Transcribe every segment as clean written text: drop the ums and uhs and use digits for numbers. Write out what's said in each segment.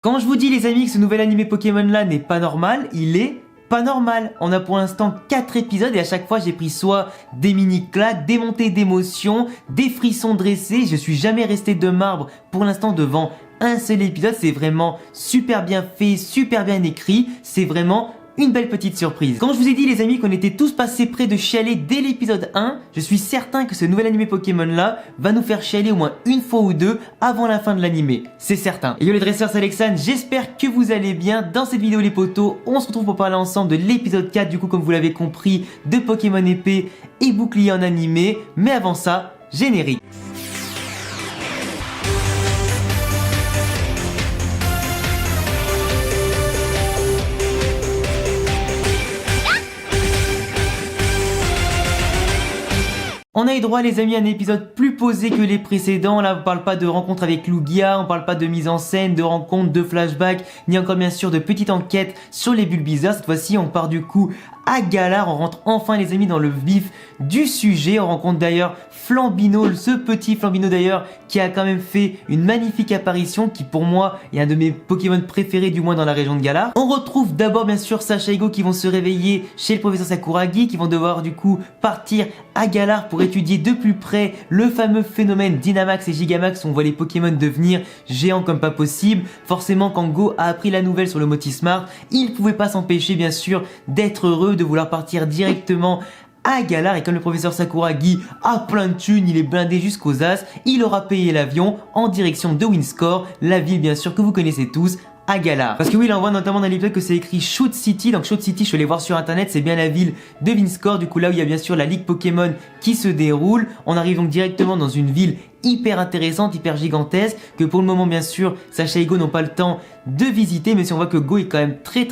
Quand je vous dis les amis que ce nouvel animé Pokémon là n'est pas normal, il est pas normal. On a pour l'instant 4 épisodes et à chaque fois j'ai pris soit des mini claques, des montées d'émotions, des frissons dressés. Je suis jamais resté de marbre pour l'instant devant un seul épisode. C'est vraiment super bien fait, super bien écrit. C'est vraiment une belle petite surprise. Quand je vous ai dit les amis qu'on était tous passés près de chialer dès l'épisode 1, je suis certain que ce nouvel animé Pokémon là va nous faire chialer au moins une fois ou deux avant la fin de l'animé. C'est certain. Et yo les dresseurs, c'est Alexandre, j'espère que vous allez bien. Dans cette vidéo les potos, on se retrouve pour parler ensemble de l'épisode 4 du coup comme vous l'avez compris de Pokémon épée et bouclier en animé. Mais avant ça, générique. On a eu droit les amis à un épisode plus posé que les précédents. Là on parle pas de rencontre avec Lugia, on parle pas de mise en scène, de rencontre, de flashback, ni encore bien sûr de petite enquête sur les Bulbizarres. Cette fois-ci on part du coup à Galar, on rentre enfin les amis dans le vif du sujet. On rencontre d'ailleurs Flambino, ce petit Flambino d'ailleurs qui a quand même fait une magnifique apparition, qui pour moi est un de mes Pokémon préférés du moins dans la région de Galar. On retrouve d'abord bien sûr Sacha et Go qui vont se réveiller chez le professeur Sakuragi, qui vont devoir du coup partir à Galar pour étudier de plus près le fameux phénomène Dynamax et Gigamax où on voit les Pokémon devenir géants comme pas possible. Forcément quand Go a appris la nouvelle sur le Motismart, il pouvait pas s'empêcher bien sûr d'être heureux, de vouloir partir directement à Galar. Et comme le professeur Sakuragi a plein de thunes, il est blindé jusqu'aux as, il aura payé l'avion en direction de Windscore, la ville bien sûr que vous connaissez tous, à Galar. Parce que oui, là on voit notamment dans l'épisode que c'est écrit Shoot City, donc Shoot City je suis allé voir sur internet, c'est bien la ville de Windscore, du coup là où il y a bien sûr la ligue Pokémon qui se déroule. On arrive donc directement dans une ville hyper intéressante, hyper gigantesque, que pour le moment bien sûr Sacha et Go n'ont pas le temps de visiter, mais si on voit que Go est quand même très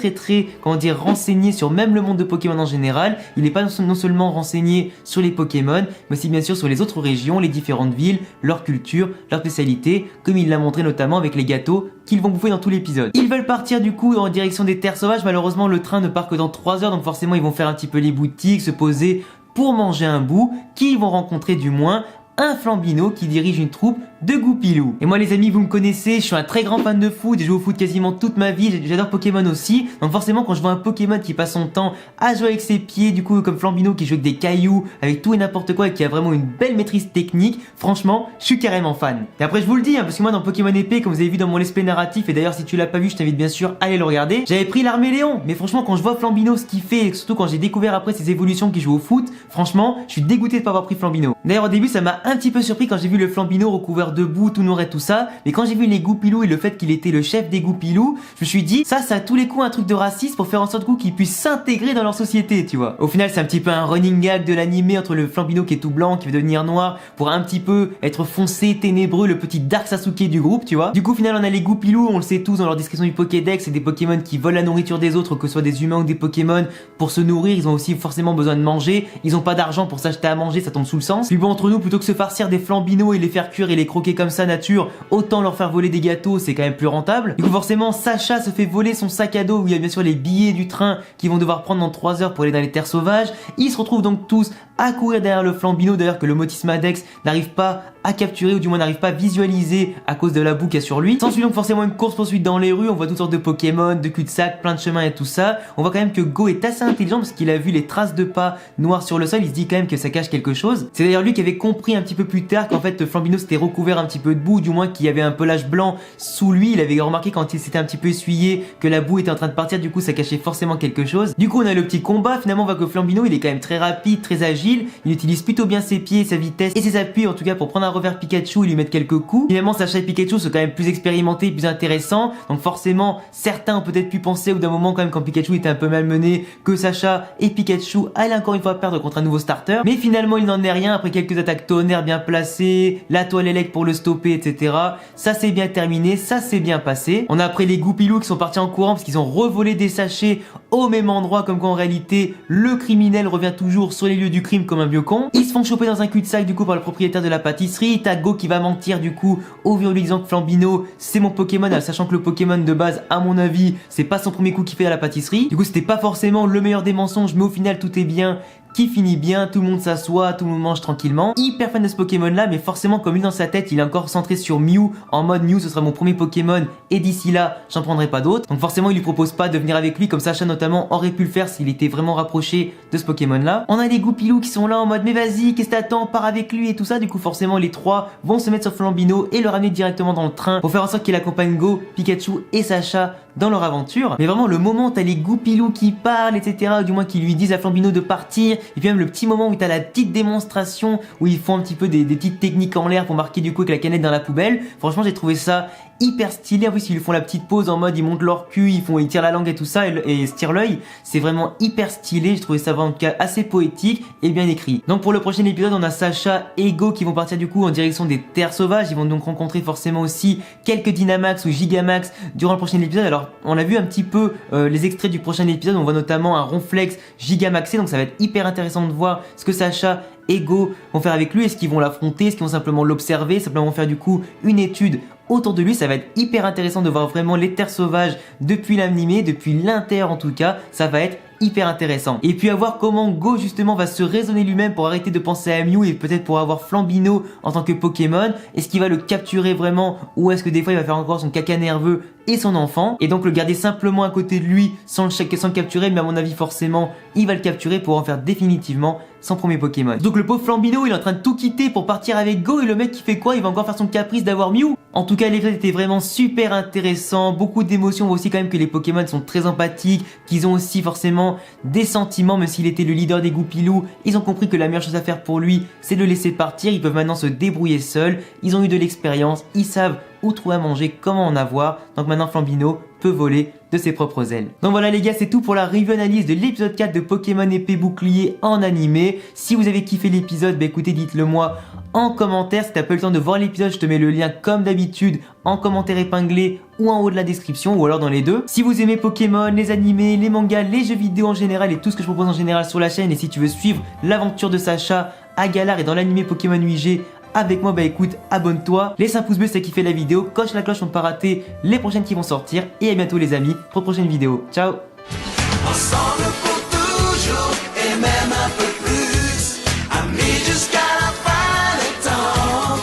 comment dire, renseigné sur même le monde de Pokémon en général. Il n'est pas non seulement renseigné sur les Pokémon, mais aussi bien sûr sur les autres régions, les différentes villes, leur culture, leurs spécialités, comme il l'a montré notamment avec les gâteaux qu'ils vont bouffer dans tout l'épisode. Ils veulent partir du coup en direction des terres sauvages, malheureusement le train ne part que dans 3 heures, donc forcément ils vont faire un petit peu les boutiques, se poser pour manger un bout, qu'ils vont rencontrer du moins un Flambino qui dirige une troupe de Goupilou. Et moi les amis, vous me connaissez, je suis un très grand fan de foot, j'ai joué au foot quasiment toute ma vie, j'adore Pokémon aussi. Donc forcément quand je vois un Pokémon qui passe son temps à jouer avec ses pieds, du coup comme Flambino qui joue avec des cailloux, avec tout et n'importe quoi et qui a vraiment une belle maîtrise technique, franchement je suis carrément fan. Et après je vous le dis, parce que moi dans Pokémon épée, comme vous avez vu dans mon let's play narratif, et d'ailleurs si tu l'as pas vu je t'invite bien sûr à aller le regarder, j'avais pris l'Arméléon. Mais franchement quand je vois Flambino ce qu'il fait, et surtout quand j'ai découvert après ses évolutions qui joue au foot, franchement je suis dégoûté de pas avoir pris Flambino. D'ailleurs au début ça m'a un petit peu surpris quand j'ai vu le Flambino recouvert de boue, tout noir et tout ça, mais quand j'ai vu les Goupilou et le fait qu'il était le chef des Goupilou, je me suis dit ça à tous les coups un truc de raciste pour faire en sorte qu'ils puissent s'intégrer dans leur société, tu vois. Au final c'est un petit peu un running gag de l'animé entre le Flambino qui est tout blanc, qui veut devenir noir, pour un petit peu être foncé, ténébreux, le petit Dark Sasuke du groupe, tu vois. Du coup au final on a les Goupilou, on le sait tous dans leur description du Pokédex, c'est des Pokémon qui volent la nourriture des autres, que ce soit des humains ou des Pokémon. Pour se nourrir ils ont aussi forcément besoin de manger, ils ont pas d'argent pour s'acheter à manger, ça tombe sous le sens. Puis bon entre nous, plutôt que se farcir des Flambinos et les faire cuire et les croquer comme ça nature, autant leur faire voler des gâteaux, c'est quand même plus rentable. Du coup forcément Sacha se fait voler son sac à dos où il y a bien sûr les billets du train qu'ils vont devoir prendre dans 3 heures pour aller dans les terres sauvages. Ils se retrouvent donc tous à courir derrière le Flambino, d'ailleurs que le Motismadex n'arrive pas à capturer, ou du moins n'arrive pas à visualiser à cause de la boue qu'il y a sur lui. S'ensuit donc forcément une course poursuite dans les rues, on voit toutes sortes de Pokémon, de cul-de-sac, plein de chemins et tout ça. On voit quand même que Go est assez intelligent parce qu'il a vu les traces de pas noirs sur le sol, il se dit quand même que ça cache quelque chose. C'est d'ailleurs lui qui avait compris un petit peu plus tard qu'en fait Flambino s'était recouvert un petit peu de boue, du moins qu'il y avait un pelage blanc sous lui. Il avait remarqué quand il s'était un petit peu essuyé que la boue était en train de partir, du coup ça cachait forcément quelque chose. Du coup on a le petit combat, finalement on voit que Flambino il est quand même très rapide, très agile, il utilise plutôt bien ses pieds, sa vitesse et ses appuis en tout cas pour prendre un revers Pikachu et lui mettre quelques coups. Finalement Sacha et Pikachu sont quand même plus expérimentés, plus intéressants, donc forcément certains ont peut-être pu penser au bout d'un moment quand même quand Pikachu était un peu malmené que Sacha et Pikachu allaient encore une fois perdre contre un nouveau starter, mais finalement il n'en est rien après quelques attaques tonnerre bien placées, la toile élect pour le stopper etc. Ça s'est bien terminé, ça s'est bien passé. On a après les Goupilou qui sont partis en courant parce qu'ils ont revolé des sachets au même endroit, comme quoi en réalité le criminel revient toujours sur les lieux du crime comme un vieux con. Ils se font choper dans un cul-de-sac du coup par le propriétaire de la pâtisserie. T'as Go qui va mentir du coup au vieux lui disant que Flambino c'est mon Pokémon, sachant que le Pokémon de base à mon avis c'est pas son premier coup qu'il fait à la pâtisserie. Du coup c'était pas forcément le meilleur des mensonges, mais au final tout est bien qui finit bien, tout le monde s'assoit, tout le monde mange tranquillement. Hyper fan de ce Pokémon là, mais forcément comme lui dans sa tête il est encore centré sur Mew, en mode Mew ce sera mon premier Pokémon et d'ici là j'en prendrai pas d'autres. Donc forcément il lui propose pas de venir avec lui comme Sacha notamment aurait pu le faire s'il était vraiment rapproché de ce Pokémon là. On a les Goupilou qui sont là en mode mais vas-y qu'est-ce que t'attends, pars avec lui et tout ça. Du coup forcément les trois vont se mettre sur Flambino et le ramener directement dans le train pour faire en sorte qu'il accompagne Go, Pikachu et Sacha dans leur aventure. Mais vraiment le moment où t'as les Goupilou qui parlent etc, ou du moins qui lui disent à Flambino de partir, et puis même le petit moment où t'as la petite démonstration où ils font un petit peu des petites techniques en l'air pour marquer du coup avec la canette dans la poubelle. Franchement j'ai trouvé ça hyper stylé. En plus ils lui font la petite pause en mode ils montent leur cul, ils tirent la langue et tout ça et se tirent l'œil. C'est vraiment hyper stylé, j'ai trouvé ça vraiment en tout cas assez poétique et bien écrit. Donc pour le prochain épisode on a Sacha et Go qui vont partir du coup en direction des terres sauvages. Ils vont donc rencontrer forcément aussi quelques Dynamax ou Gigamax durant le prochain épisode. Alors on a vu un petit peu les extraits du prochain épisode, on voit notamment un Ronflex Gigamaxé, donc ça va être hyper intéressant de voir ce que Sacha et Go vont faire avec lui. Est-ce qu'ils vont l'affronter, est-ce qu'ils vont simplement l'observer, simplement faire du coup une étude autour de lui. Ça va être hyper intéressant de voir vraiment les terres sauvages depuis l'animé, depuis l'intérieur en tout cas, ça va être hyper intéressant. Et puis à voir comment Go justement va se raisonner lui-même pour arrêter de penser à Mew et peut-être pour avoir Flambino en tant que Pokémon. Est-ce qu'il va le capturer vraiment ou est-ce que des fois il va faire encore son caca nerveux et son enfant et donc le garder simplement à côté de lui sans le capturer, mais à mon avis forcément il va le capturer pour en faire définitivement son premier Pokémon. Donc le pauvre Flambino il est en train de tout quitter pour partir avec Go et le mec qui fait quoi? Il va encore faire son caprice d'avoir Mew. En tout cas l'épisode était vraiment super intéressant, beaucoup d'émotions. On voit aussi quand même que les Pokémon sont très empathiques, qu'ils ont aussi forcément des sentiments. Même s'il était le leader des Goupilou, ils ont compris que la meilleure chose à faire pour lui c'est de le laisser partir. Ils peuvent maintenant se débrouiller seuls, ils ont eu de l'expérience, ils savent où trouver à manger, comment en avoir. Donc maintenant Flambino peut voler de ses propres ailes. Donc voilà les gars, c'est tout pour la review analyse de l'épisode 4 de Pokémon épée bouclier en animé. Si vous avez kiffé l'épisode, bah écoutez, dites-le moi en commentaire. Si t'as pas eu le temps de voir l'épisode, je te mets le lien comme d'habitude en commentaire épinglé ou en haut de la description ou alors dans les deux. Si vous aimez Pokémon, les animés, les mangas, les jeux vidéo en général et tout ce que je propose en général sur la chaîne, et si tu veux suivre l'aventure de Sacha à Galar et dans l'animé Pokémon 8G avec moi, bah écoute, abonne-toi, laisse un pouce bleu si t'as kiffé la vidéo, coche la cloche pour ne pas rater les prochaines qui vont sortir, et à bientôt les amis pour une prochaine vidéo. Ciao. Ensemble pour toujours et même un peu plus, amis jusqu'à la fin des temps.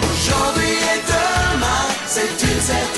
Aujourd'hui et demain, c'est une certitude.